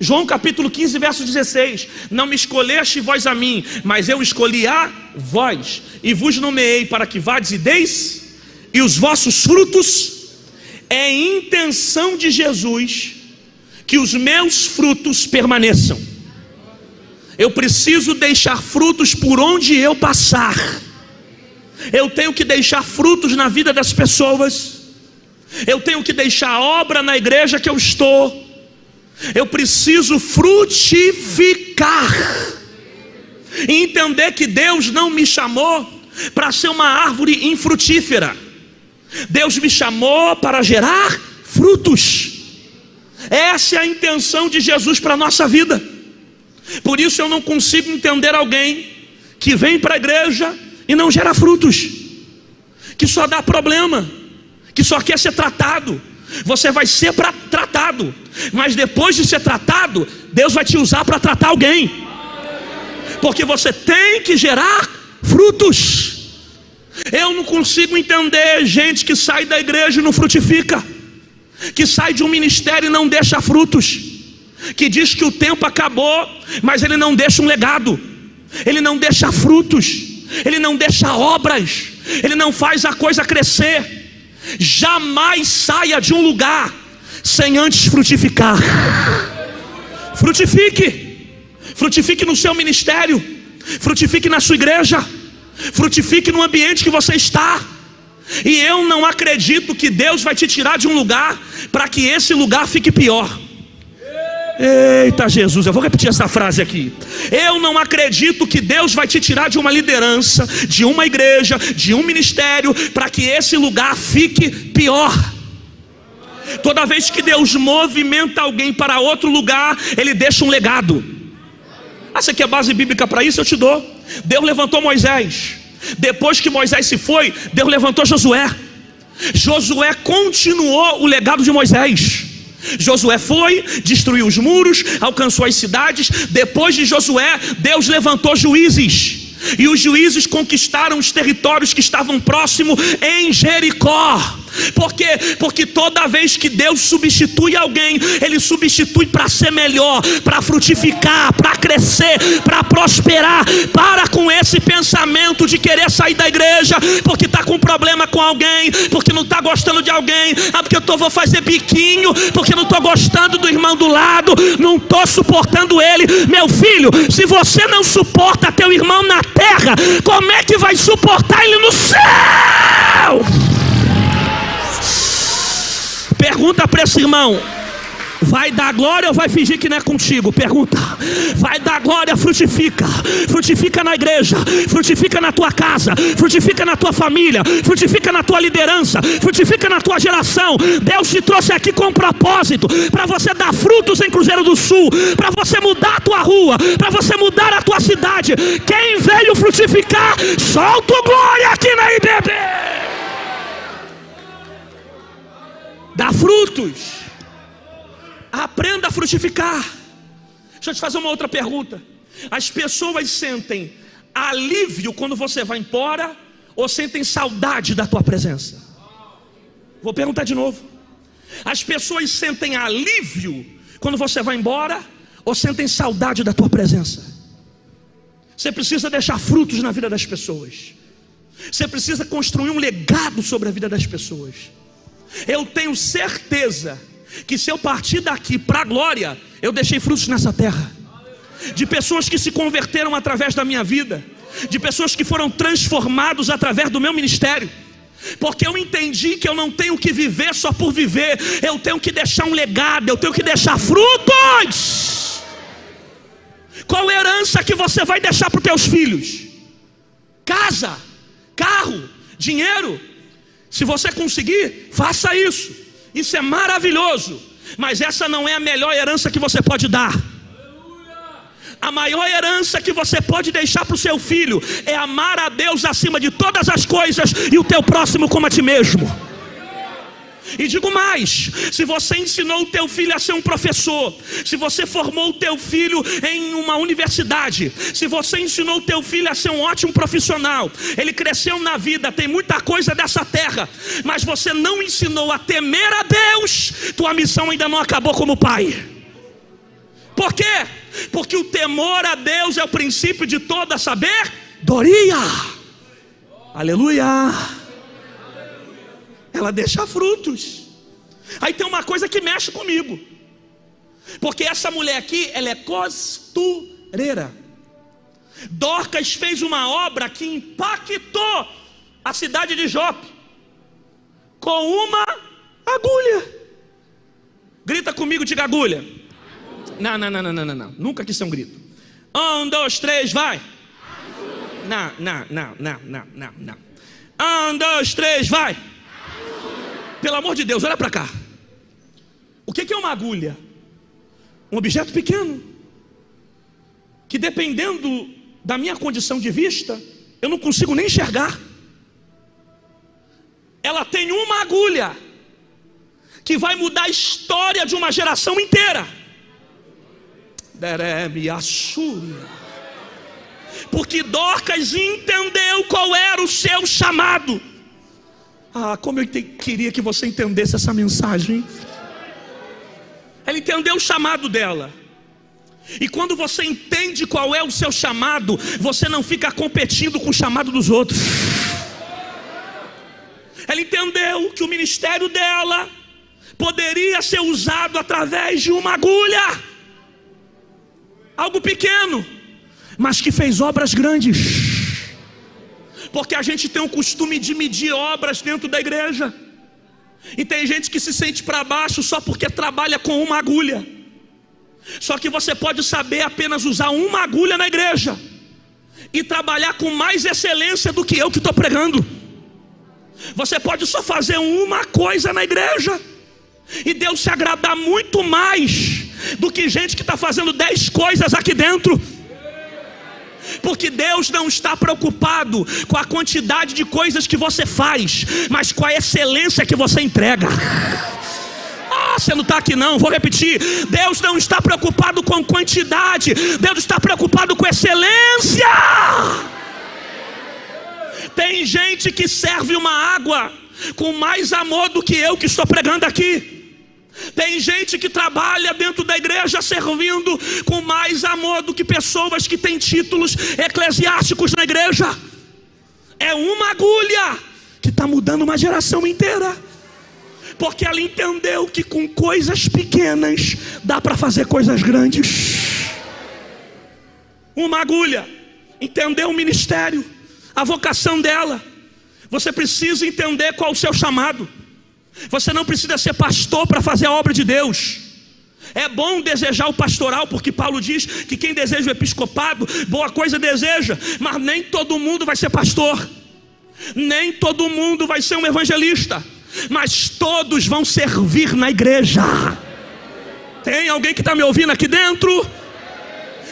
João capítulo 15, verso 16: não me escolheste vós a mim, mas eu escolhi a vós, e vos nomeei para que vades e deis, e os vossos frutos. É intenção de Jesus que os meus frutos permaneçam. Eu preciso deixar frutos por onde eu passar. Eu tenho que deixar frutos na vida das pessoas. Eu tenho que deixar obra na igreja que eu estou. Eu preciso frutificar e entender que Deus não me chamou para ser uma árvore infrutífera. Deus me chamou para gerar frutos. Essa é a intenção de Jesus para a nossa vida. Por isso eu não consigo entender alguém que vem para a igreja e não gera frutos, que só dá problema, que só quer ser tratado. Você vai ser tratado, mas depois de ser tratado, Deus vai te usar para tratar alguém, porque você tem que gerar frutos. Eu não consigo entender gente que sai da igreja e não frutifica, que sai de um ministério e não deixa frutos, que diz que o tempo acabou, mas ele não deixa um legado, ele não deixa frutos, ele não deixa obras, ele não faz a coisa crescer. Jamais saia de um lugar sem antes frutificar. Frutifique no seu ministério, frutifique na sua igreja, frutifique no ambiente que você está. E eu não acredito que Deus vai te tirar de um lugar para que esse lugar fique pior. Eita Jesus, eu vou repetir essa frase aqui. Eu não acredito que Deus vai te tirar de uma liderança, de uma igreja, de um ministério, para que esse lugar fique pior. Toda vez que Deus movimenta alguém para outro lugar, Ele deixa um legado. Você quer base bíblica para isso? Eu te dou. Deus levantou Moisés. Depois que Moisés se foi, Deus levantou Josué. Josué continuou o legado de Moisés. Josué foi, destruiu os muros, alcançou as cidades. Depois de Josué, Deus levantou juízes, e os juízes conquistaram os territórios que estavam próximos em Jericó. Por quê? Porque toda vez que Deus substitui alguém, Ele substitui para ser melhor, para frutificar, para crescer, para prosperar. Para com esse pensamento de querer sair da igreja porque está com problema com alguém, porque não está gostando de alguém. Porque eu vou fazer biquinho, porque não estou gostando do irmão do lado, não estou suportando ele. Meu filho, se você não suporta teu irmão na terra, como é que vai suportar ele no céu? Pergunta para esse irmão: vai dar glória ou vai fingir que não é contigo? Pergunta. Vai dar glória, frutifica. Frutifica na igreja, frutifica na tua casa, frutifica na tua família, frutifica na tua liderança, frutifica na tua geração. Deus te trouxe aqui com um propósito, para você dar frutos em Cruzeiro do Sul, para você mudar a tua rua, para você mudar a tua cidade. Quem veio frutificar, solta o glória aqui na IBB. Dá frutos. Aprenda a frutificar. Deixa eu te fazer uma outra pergunta. As pessoas sentem alívio quando você vai embora, ou sentem saudade da tua presença? Vou perguntar de novo. As pessoas sentem alívio quando você vai embora, ou sentem saudade da tua presença? Você precisa deixar frutos na vida das pessoas. Você precisa construir um legado sobre a vida das pessoas. Eu tenho certeza que se eu partir daqui para a glória, eu deixei frutos nessa terra, de pessoas que se converteram através da minha vida, de pessoas que foram transformados através do meu ministério, porque eu entendi que eu não tenho que viver só por viver, eu tenho que deixar um legado, eu tenho que deixar frutos. Qual herança que você vai deixar para os teus filhos? Casa, carro, dinheiro? Se você conseguir, faça isso. Isso é maravilhoso. Mas essa não é a melhor herança que você pode dar. A maior herança que você pode deixar para o seu filho é amar a Deus acima de todas as coisas e o teu próximo como a ti mesmo. E digo mais: se você ensinou o teu filho a ser um professor, se você formou o teu filho em uma universidade, se você ensinou o teu filho a ser um ótimo profissional, ele cresceu na vida, tem muita coisa dessa terra, mas você não ensinou a temer a Deus, tua missão ainda não acabou como pai. Por quê? Porque o temor a Deus é o princípio de toda sabedoria. Aleluia. Ela deixa frutos. Aí tem uma coisa que mexe comigo, porque essa mulher aqui, ela é costureira. Dorcas fez uma obra que impactou a cidade de Jope com uma agulha. Grita comigo, diga agulha. Não. Nunca quis ser um grito. 1, 2, 3, vai. Não. 1, 2, 3, vai. Pelo amor de Deus, olha para cá. O que é uma agulha? Um objeto pequeno, que dependendo da minha condição de vista, eu não consigo nem enxergar. Ela tem uma agulha que vai mudar a história de uma geração inteira. Porque Dorcas entendeu qual era o seu chamado. Como eu queria que você entendesse essa mensagem. Ela entendeu o chamado dela. E quando você entende qual é o seu chamado, você não fica competindo com o chamado dos outros. Ela entendeu que o ministério dela poderia ser usado através de uma agulha. Algo pequeno, mas que fez obras grandes. Porque a gente tem o costume de medir obras dentro da igreja. E tem gente que se sente para baixo só porque trabalha com uma agulha. Só que você pode saber apenas usar uma agulha na igreja e trabalhar com mais excelência do que eu que estou pregando. Você pode só fazer uma coisa na igreja e Deus se agradar muito mais do que gente que está fazendo 10 coisas aqui dentro. Porque Deus não está preocupado com a quantidade de coisas que você faz, mas com a excelência que você entrega. Você não está aqui não, vou repetir. Deus não está preocupado com quantidade, Deus está preocupado com excelência. Tem gente que serve uma água com mais amor do que eu que estou pregando aqui. Tem gente que trabalha dentro da igreja servindo com mais amor do que pessoas que têm títulos eclesiásticos na igreja. É uma agulha que está mudando uma geração inteira. Porque ela entendeu que com coisas pequenas dá para fazer coisas grandes. Uma agulha. Entendeu o ministério, a vocação dela. Você precisa entender qual é o seu chamado. Você não precisa ser pastor para fazer a obra de Deus. É bom desejar o pastoral, porque Paulo diz que quem deseja o episcopado, boa coisa deseja. Mas nem todo mundo vai ser pastor, nem todo mundo vai ser um evangelista, mas todos vão servir na igreja. Tem alguém que está me ouvindo aqui dentro?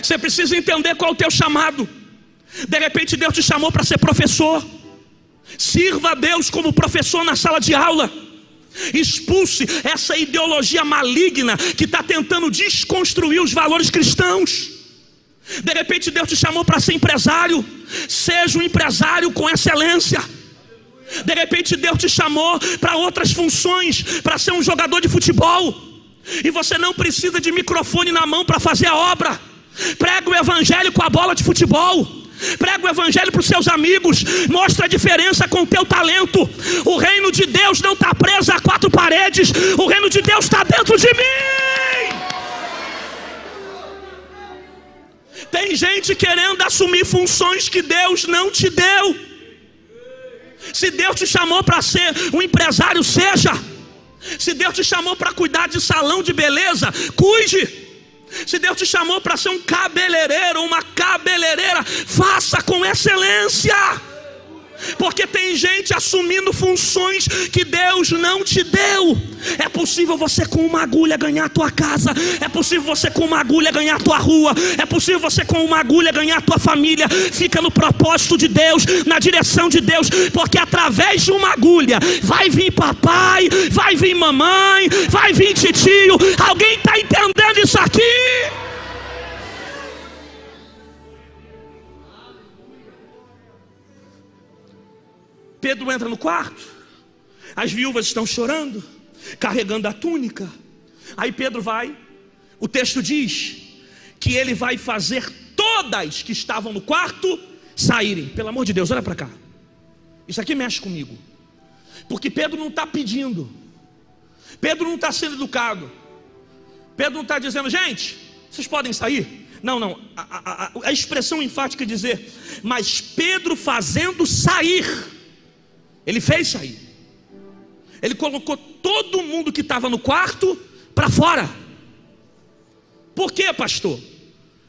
Você precisa entender qual é o teu chamado. De repente Deus te chamou para ser professor. Sirva a Deus como professor na sala de aula. Expulse essa ideologia maligna que está tentando desconstruir os valores cristãos. De repente Deus te chamou para ser empresário. Seja um empresário com excelência. De repente Deus te chamou para outras funções, para ser um jogador de futebol, e você não precisa de microfone na mão para fazer a obra. Prega o evangelho com a bola de futebol. Prega o evangelho para os seus amigos. Mostra a diferença com o teu talento. O reino de Deus não está preso a 4 paredes. O reino de Deus está dentro de mim. Tem gente querendo assumir funções que Deus não te deu. Se Deus te chamou para ser um empresário, seja. Se Deus te chamou para cuidar de salão de beleza, cuide. Se Deus te chamou para ser um cabeleireiro ou uma cabeleireira, faça com excelência. Porque tem gente assumindo funções que Deus não te deu. É possível você com uma agulha ganhar a tua casa. É possível você com uma agulha ganhar a tua rua. É possível você com uma agulha ganhar a tua família. Fica no propósito de Deus, na direção de Deus. Porque através de uma agulha vai vir papai, vai vir mamãe, vai vir titio. Alguém está entendendo isso aqui? Pedro entra no quarto, as viúvas estão chorando, carregando a túnica. Aí Pedro vai, o texto diz que ele vai fazer todas que estavam no quarto saírem. Pelo amor de Deus, olha para cá. Isso aqui mexe comigo. Porque Pedro não está pedindo. Pedro não está sendo educado. Pedro não está dizendo, gente, vocês podem sair? Não. A expressão enfática é dizer, mas Pedro fazendo sair. Ele fez sair. Ele colocou todo mundo que estava no quarto para fora. Por quê, pastor?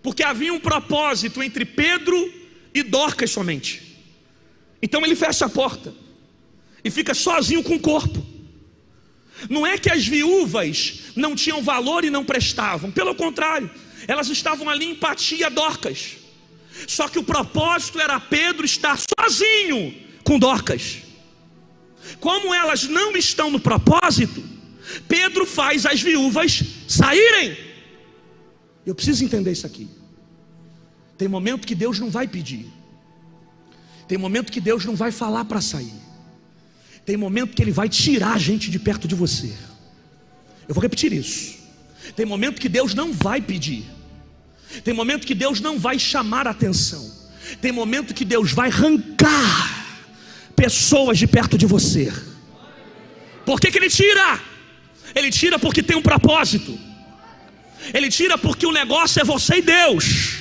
Porque havia um propósito entre Pedro e Dorcas somente. Então ele fecha a porta e fica sozinho com o corpo. Não é que as viúvas não tinham valor e não prestavam, pelo contrário, elas estavam ali em empatia a Dorcas. Só que o propósito era Pedro estar sozinho com Dorcas. Como elas não estão no propósito, Pedro faz as viúvas saírem. Eu preciso entender isso aqui. Tem momento que Deus não vai pedir. Tem momento que Deus não vai falar para sair. Tem momento que Ele vai tirar a gente de perto de você. Eu vou repetir isso. Tem momento que Deus não vai pedir. Tem momento que Deus não vai chamar a atenção. Tem momento que Deus vai arrancar pessoas de perto de você. Por que Ele tira? Ele tira porque tem um propósito. Ele tira porque o negócio é você e Deus.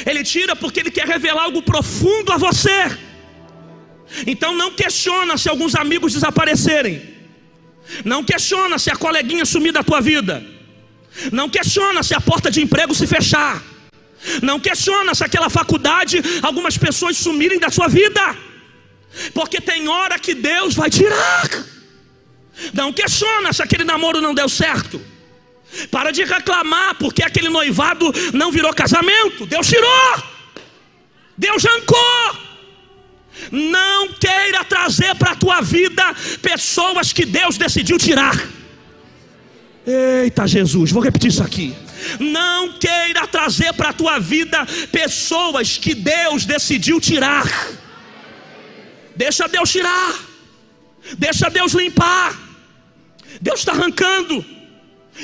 Ele tira porque Ele quer revelar algo profundo a você. Então não questiona se alguns amigos desaparecerem. Não questiona se a coleguinha sumir da tua vida. Não questiona se a porta de emprego se fechar. Não questiona se aquela faculdade, algumas pessoas sumirem da sua vida. Porque tem hora que Deus vai tirar. Não questiona se aquele namoro não deu certo. Para de reclamar porque aquele noivado não virou casamento. Deus tirou. Deus arrancou. Não queira trazer para a tua vida pessoas que Deus decidiu tirar. Eita Jesus, vou repetir isso aqui. Não queira trazer para a tua vida pessoas que Deus decidiu tirar. Deixa Deus tirar. Deixa Deus limpar. Deus está arrancando.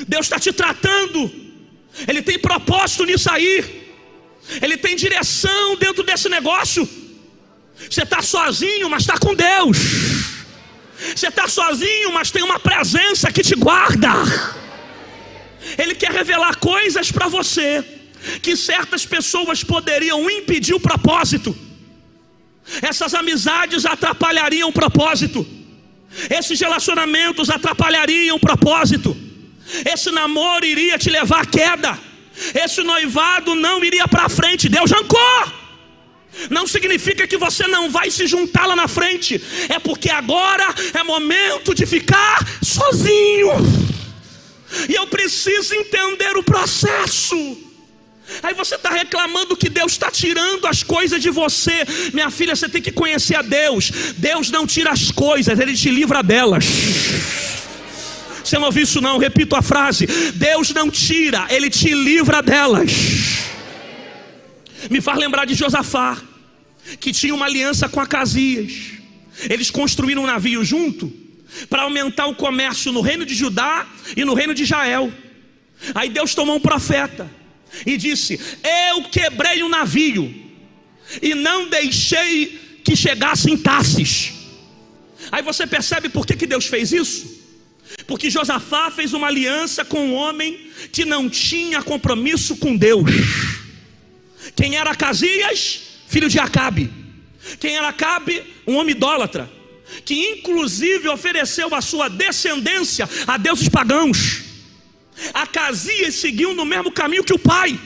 Deus está te tratando. Ele tem propósito nisso aí. Ele tem direção dentro desse negócio. Você está sozinho, mas está com Deus. Você está sozinho, mas tem uma presença que te guarda. Ele quer revelar coisas para você que certas pessoas poderiam impedir o propósito. Essas amizades atrapalhariam o propósito. Esses relacionamentos atrapalhariam o propósito. Esse namoro iria te levar à queda. Esse noivado não iria para frente. Deus arrancou. Não significa que você não vai se juntar lá na frente. É porque agora é momento de ficar sozinho. E eu preciso entender o processo. Aí você está reclamando que Deus está tirando as coisas de você. Minha filha, você tem que conhecer a Deus. Deus não tira as coisas, Ele te livra delas. Você não ouviu isso não? Repito a frase. Deus não tira, Ele te livra delas. Me faz lembrar de Josafá, que tinha uma aliança com Acasias. Eles construíram um navio junto para aumentar o comércio no reino de Judá e no reino de Israel. Aí Deus tomou um profeta e disse: eu quebrei o navio e não deixei que chegasse em Tarsis. Aí você percebe por que Deus fez isso? Porque Josafá fez uma aliança com um homem que não tinha compromisso com Deus. Quem era Acasias? Filho de Acabe. Quem era Acabe? Um homem idólatra, que inclusive ofereceu a sua descendência a deuses pagãos. Acasias seguiu no mesmo caminho que o pai.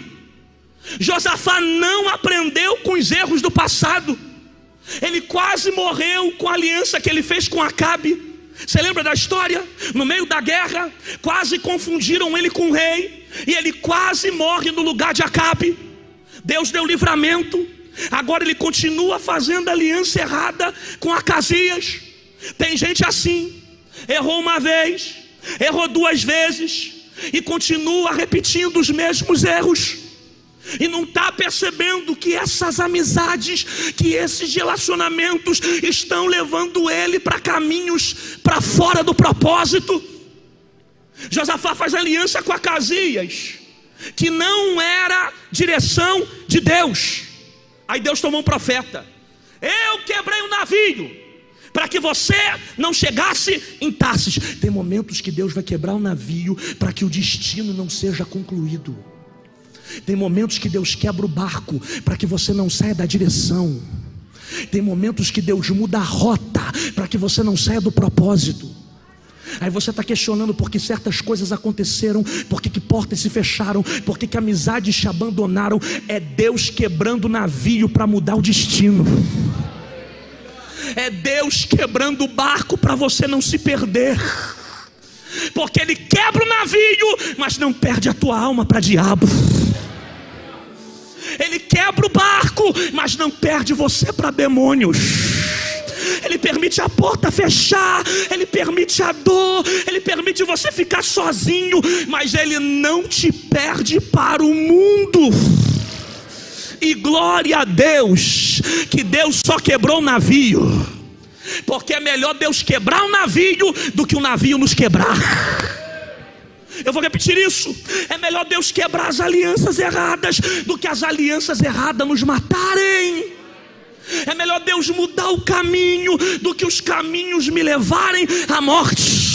Josafá não aprendeu com os erros do passado. Ele quase morreu com a aliança que ele fez com Acabe. Você lembra da história? No meio da guerra, quase confundiram ele com o rei, e ele quase morre no lugar de Acabe. Deus deu livramento. Agora ele continua fazendo aliança errada com Acasias. Tem gente assim, errou uma vez, errou duas vezes, e continua repetindo os mesmos erros, e não está percebendo que essas amizades, que esses relacionamentos estão levando ele para caminhos para fora do propósito. Josafá faz aliança com Acasias, que não era direção de Deus. Aí Deus tomou um profeta: eu quebrei o navio para que você não chegasse em Tarsis. Tem momentos que Deus vai quebrar o navio para que o destino não seja concluído. Tem momentos que Deus quebra o barco para que você não saia da direção. Tem momentos que Deus muda a rota para que você não saia do propósito. Aí você está questionando por que certas coisas aconteceram, por que portas se fecharam, por que amizades te abandonaram. É Deus quebrando o navio para mudar o destino. É Deus quebrando o barco para você não se perder. Porque Ele quebra o navio, mas não perde a tua alma para diabo. Ele quebra o barco, mas não perde você para demônios. Ele permite a porta fechar, Ele permite a dor, Ele permite você ficar sozinho, mas Ele não te perde para o mundo. E glória a Deus, que Deus só quebrou o navio, porque é melhor Deus quebrar o navio do que o navio nos quebrar. Eu vou repetir isso: é melhor Deus quebrar as alianças erradas do que as alianças erradas nos matarem. É melhor Deus mudar o caminho do que os caminhos me levarem à morte.